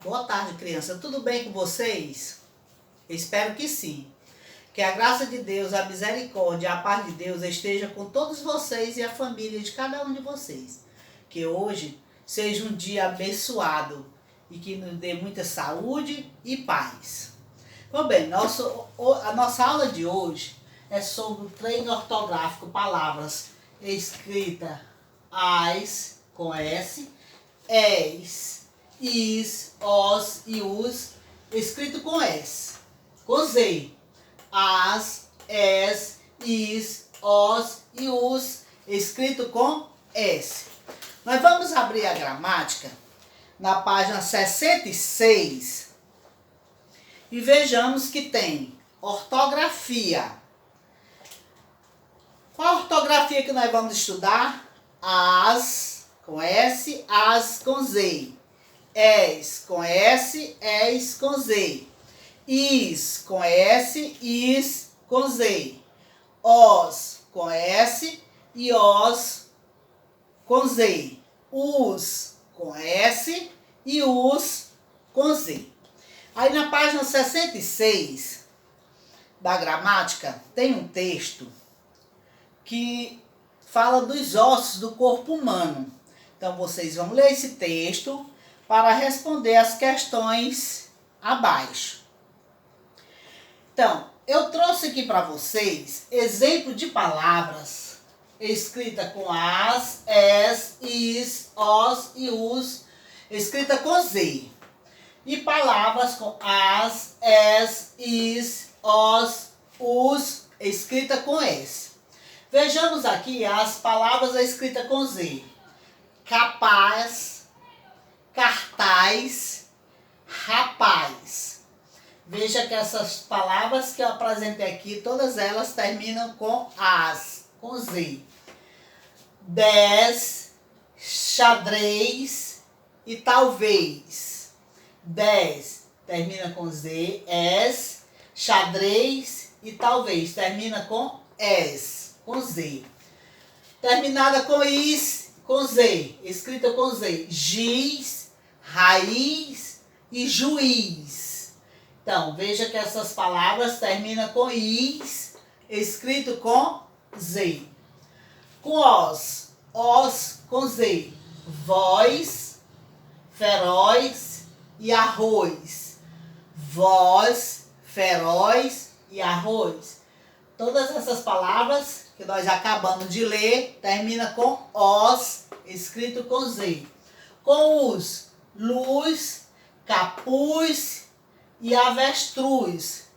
Boa tarde, criança. Tudo bem com vocês? Espero que sim. Que a graça de Deus, a misericórdia, a paz de Deus esteja com todos vocês e a família de cada um de vocês. Que hoje seja um dia abençoado e que nos dê muita saúde e paz. Bom, bem, a nossa aula de hoje é sobre o treino ortográfico, palavras escrita as com S, es, is, os e os, escrito com S, com Z, as, es, is, os e os, escrito com S. Nós vamos abrir a gramática na página 66 e vejamos que tem ortografia. Qual a ortografia que nós vamos estudar? As com S, as com Z. Es com S, es com Z. Is com S, is com Z. Os com S e os com Z. Os com S e os com Z. Aí na página 66 da gramática tem um texto que fala dos ossos do corpo humano. Então vocês vão ler esse texto para responder as questões abaixo. Então, eu trouxe aqui para vocês exemplo de palavras escrita com as, es, is, os e os, escrita com Z. E palavras com as, es, is, os, escrita com S. Vejamos aqui as palavras escritas com Z. Capaz, cartaz, rapaz. Veja que essas palavras que eu apresentei aqui, todas elas terminam com as, com Z. 10, xadrez e talvez. 10 termina com Z, es, xadrez e talvez termina com es, com Z. Terminada com is, com Z, escrita com Z. Giz, raiz e juiz. Então, veja que essas palavras terminam com is, escrito com Z. Com os com Z. Voz, feroz e arroz. Voz, feroz e arroz. Todas essas palavras que nós acabamos de ler termina com os, escrito com Z. Com os, luz, capuz e avestruz.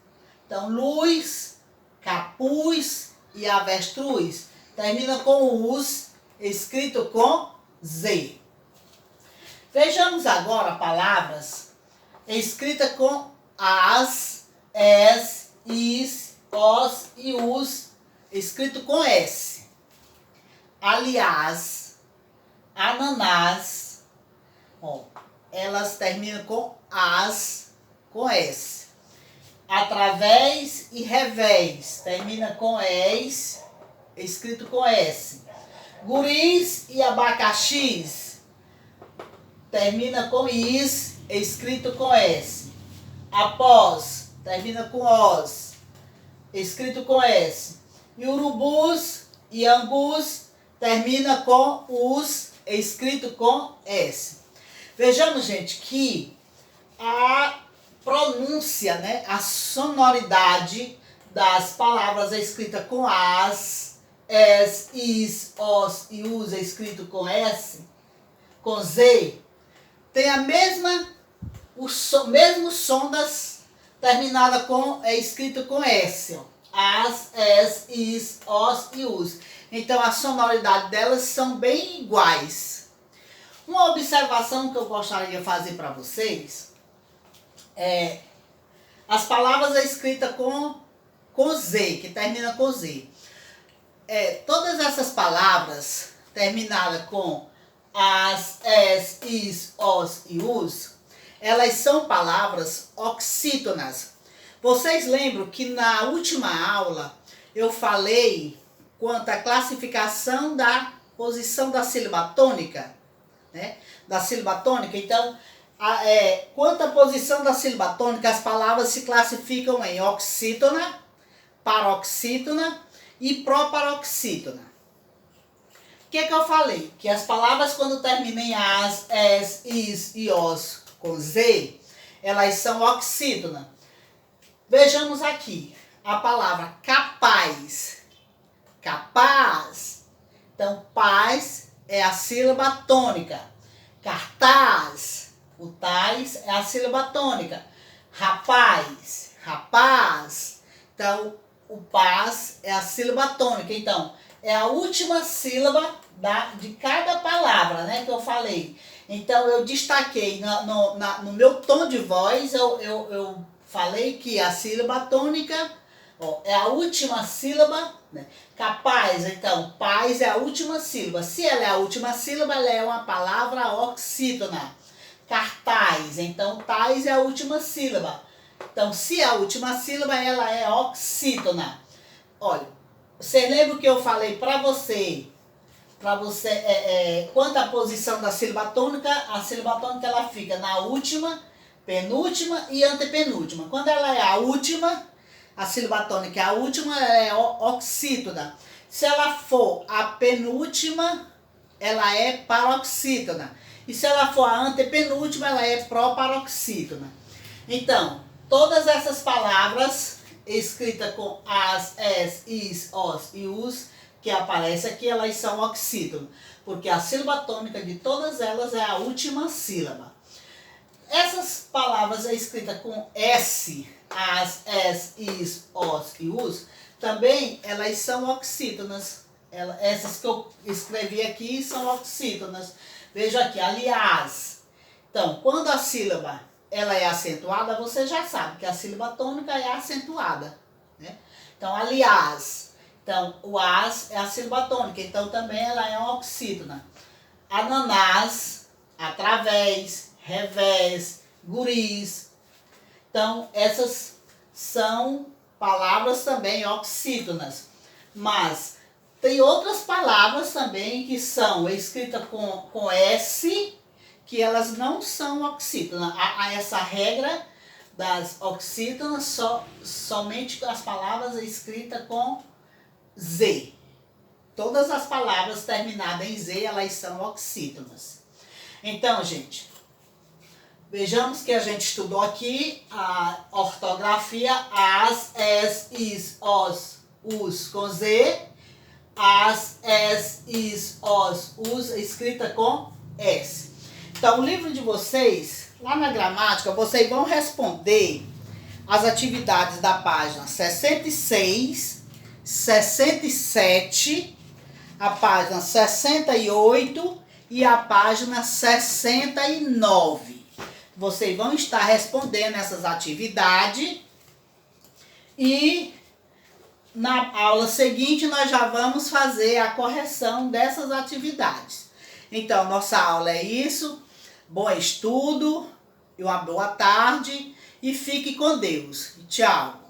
Então, luz, capuz e avestruz termina com os, escrito com Z. Vejamos agora palavras escritas com as, es, is, os e os, escrito com S. Aliás, ananás, ó, elas terminam com as, com S. Através e revés, termina com es, escrito com S. Guris e abacaxis, termina com is, escrito com S. Após, termina com os, escrito com S. E urubus e angus termina com os, escrito com S. Vejamos, gente, que a pronúncia, né, a sonoridade das palavras escritas com as, es, is, os e os escrito com S, com Z, tem a mesma, mesmo som das terminada com, escrito com S, ó. As, es, is, os e os. Então a sonoridade delas são bem iguais. Uma observação que eu gostaria de fazer para vocês é as palavras escritas com Z, que termina com Z. Todas essas palavras terminadas com as, es, is, os e os, elas são palavras oxítonas. Vocês lembram que na última aula eu falei quanto à classificação da posição da sílaba tônica, né? Da sílaba tônica. Então, Quanto à posição da sílaba tônica, as palavras se classificam em oxítona, paroxítona e proparoxítona. O que eu falei? Que as palavras quando terminam em as, es, is e os com z, elas são oxítona. Vejamos aqui a palavra capaz. Capaz. Então, paz é a sílaba tônica. Cartaz. O tais é a sílaba tônica. Rapaz. Rapaz. Então, o paz é a sílaba tônica. Então, é a última sílaba de cada palavra, né, que eu falei. Então, eu destaquei no meu tom de voz, eu falei que a sílaba tônica é a última sílaba, né? Capaz, então, paz é a última sílaba. Se ela é a última sílaba, ela é uma palavra oxítona. Cartaz, então, tais é a última sílaba. Então, se é a última sílaba, ela é oxítona. Olha, você lembra que eu falei para você, quanto à posição da sílaba tônica, a sílaba tônica ela fica na última, penúltima e antepenúltima. Quando ela é a última, a sílaba tônica é a última, ela é oxítona. Se ela for a penúltima, ela é paroxítona. E se ela for a antepenúltima, ela é proparoxítona. Então, todas essas palavras escritas com as, es, is, os e us, que aparece aqui, elas são oxítonas, porque a sílaba tônica de todas elas é a última sílaba. Essas palavras escritas com S, as, es, is, os e us, também elas são oxítonas. Essas que eu escrevi aqui são oxítonas. Veja aqui, aliás. Então, quando a sílaba ela é acentuada, você já sabe que a sílaba tônica é acentuada, né? Então, aliás. Então, o as é a sílaba tônica, então também ela é oxítona. Ananás, através, revés, guris. Então, essas são palavras também oxítonas. Mas tem outras palavras também que são escritas com S, que elas não são oxítonas. Há essa regra das oxítonas, somente as palavras escritas com Z. Todas as palavras terminadas em Z, elas são oxítonas. Então, gente, vejamos que a gente estudou aqui a ortografia as, es, is, os, us com Z, as, es, is, os, us, escrita com S. Então, o livro de vocês, lá na gramática, vocês vão responder as atividades da página 66, 67, a página 68 e a página 69. Vocês vão estar respondendo essas atividades e na aula seguinte nós já vamos fazer a correção dessas atividades. Então, nossa aula é isso. Bom estudo e uma boa tarde e fique com Deus. Tchau.